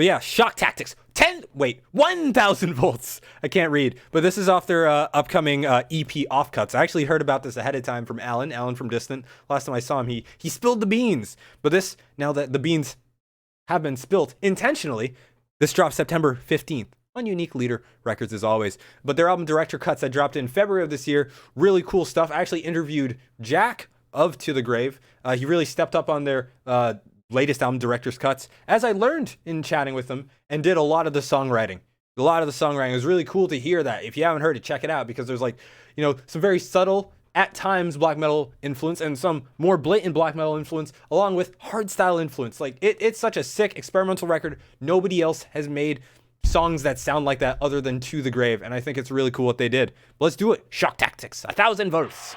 But yeah, Shock Tactics. 1,000 volts. I can't read. But this is off their upcoming EP Offcuts. I actually heard about this ahead of time from Alan from Distant. Last time I saw him, he spilled the beans. But this, now that the beans have been spilt intentionally, this drops September 15th. On Unique Leader Records as always. But their album Director Cuts that dropped in February of this year, really cool stuff. I actually interviewed Jack of To The Grave. He really stepped up on their latest album Director's Cuts, as I learned in chatting with him, and did a lot of the songwriting. It was really cool to hear that. If you haven't heard it, check it out, because there's some very subtle, at times, black metal influence and some more blatant black metal influence, along with hardstyle influence. It's such a sick experimental record. Nobody else has made songs that sound like that other than To The Grave, and I think it's really cool what they did. But let's do it. Shock Tactics, 1,000 volts.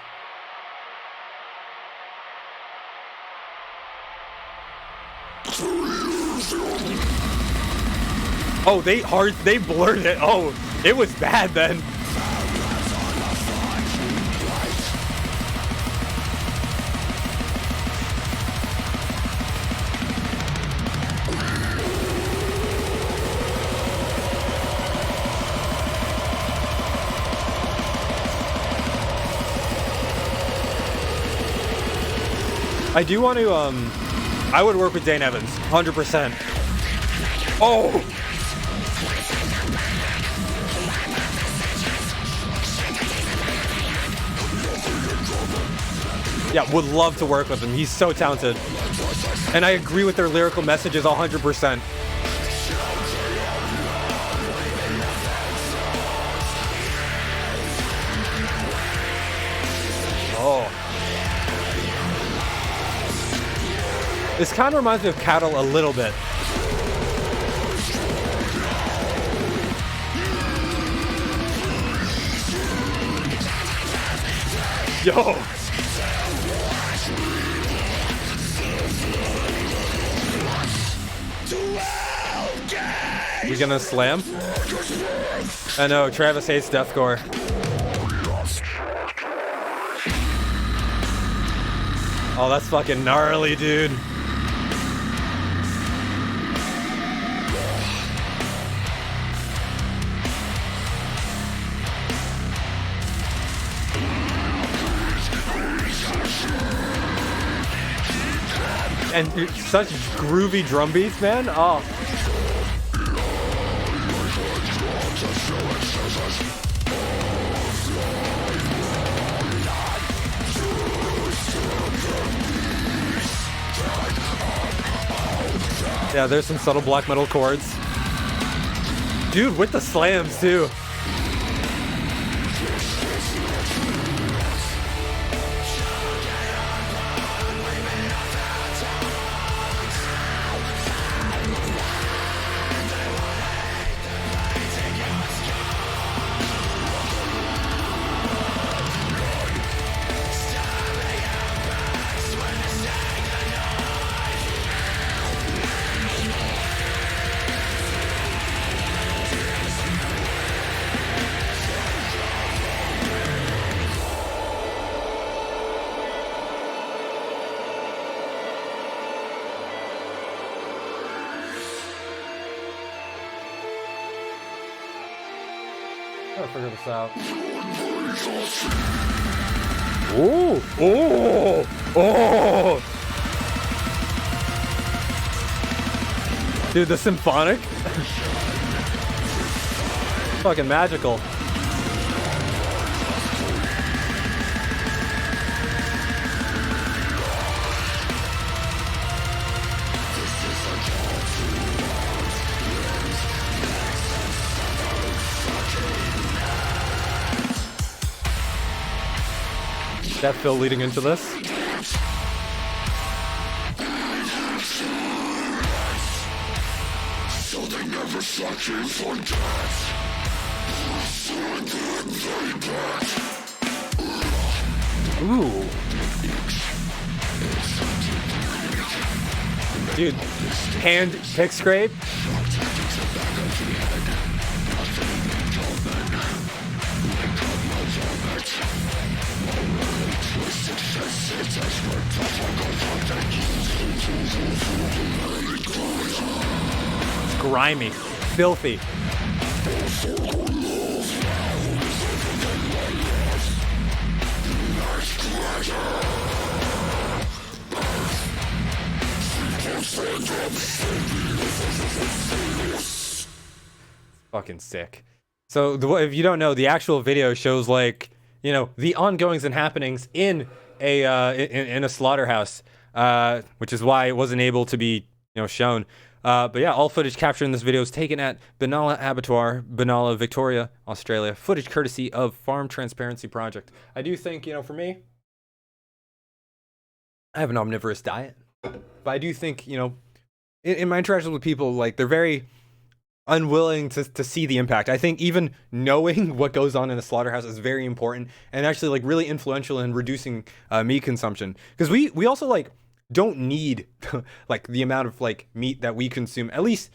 Oh, they blurred it. Oh, it was bad then. I do want to, I would work with Dane Evans, 100%. Oh! Yeah, would love to work with him. He's so talented. And I agree with their lyrical messages 100%. Oh. This kind of reminds me of Cattle a little bit. Yo! We gonna slam? I know, Travis hates deathcore. Oh, that's fucking gnarly, dude. And such groovy drum beats, man. Oh. Yeah, there's some subtle black metal chords. Dude, with the slams, too. Gotta figure this out. Ooh! Oh! Oh! Dude, the symphonic? Fucking magical. That fill leading into this. Ooh. Dude, hand pick scrape. grimy, filthy. Fucking sick. So if you don't know, the actual video shows like, you know, the ongoings and happenings in a slaughterhouse, which is why it wasn't able to be, you know, shown. But yeah, all footage captured in this video is taken at Benalla Abattoir, Benalla, Victoria, Australia. Footage courtesy of Farm Transparency Project. I do think, you know, for me, I have an omnivorous diet, but I do think, you know, in my interactions with people, like, they're very unwilling to see the impact. I think even knowing what goes on in a slaughterhouse is very important and actually like really influential in reducing meat consumption, because we also like don't need like the amount of like meat that we consume. At least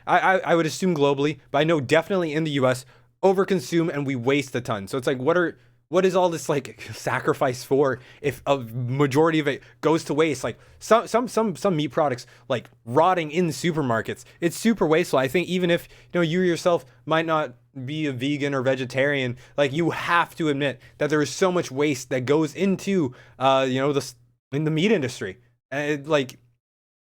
I would assume globally, but I know definitely in the US overconsume and we waste a ton. So it's like, what is all this like sacrifice for if a majority of it goes to waste? Like some meat products like rotting in supermarkets, it's super wasteful. I think even if, you know, you yourself might not be a vegan or vegetarian, like you have to admit that there is so much waste that goes into you know, in the meat industry. And like,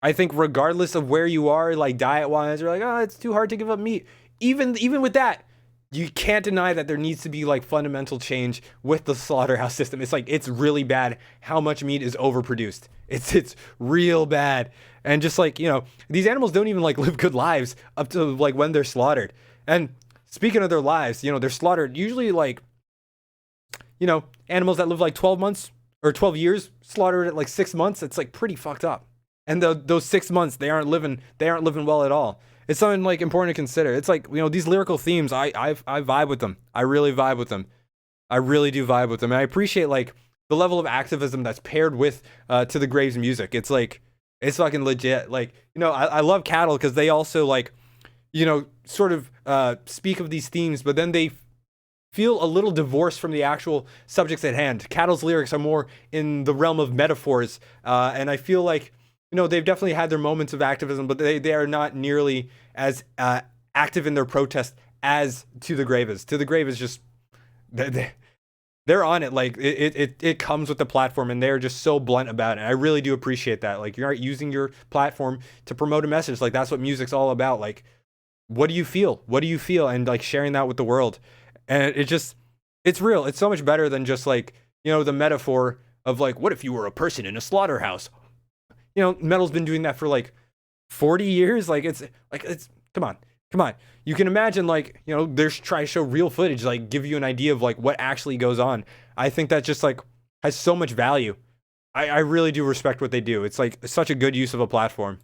I think regardless of where you are, like diet wise, you're like, oh, it's too hard to give up meat. Even with that, you can't deny that there needs to be like fundamental change with the slaughterhouse system. It's like, it's really bad how much meat is overproduced. It's real bad. And just like, you know, these animals don't even like live good lives up to like when they're slaughtered. And speaking of their lives, you know, they're slaughtered usually like, you know, animals that live like 12 months or 12 years slaughtered at like 6 months. It's like pretty fucked up. And those 6 months, they aren't living well at all. It's something like important to consider. It's like, you know, these lyrical themes, I vibe with them. I really vibe with them. I really do vibe with them. And I appreciate like the level of activism that's paired with To the Graves music. It's like, it's fucking legit. Like, you know, I love Cattle because they also like, you know, sort of speak of these themes, but then they feel a little divorced from the actual subjects at hand. Cattle's lyrics are more in the realm of metaphors. And I feel like, you know, they've definitely had their moments of activism, but they are not nearly as active in their protest as To the Grave is. To the Grave is just, they're on it. Like it comes with the platform, and they're just so blunt about it. I really do appreciate that. Like, you're using your platform to promote a message. Like, that's what music's all about. Like, what do you feel? What do you feel? And like sharing that with the world. And it's real. It's so much better than just like, you know, the metaphor of like, what if you were a person in a slaughterhouse? You know, metal's been doing that for like 40 years. Like, it's come on. You can imagine, like, you know, they're trying to show real footage, like give you an idea of like what actually goes on. I think that just like has so much value. I really do respect what they do. It's like such a good use of a platform.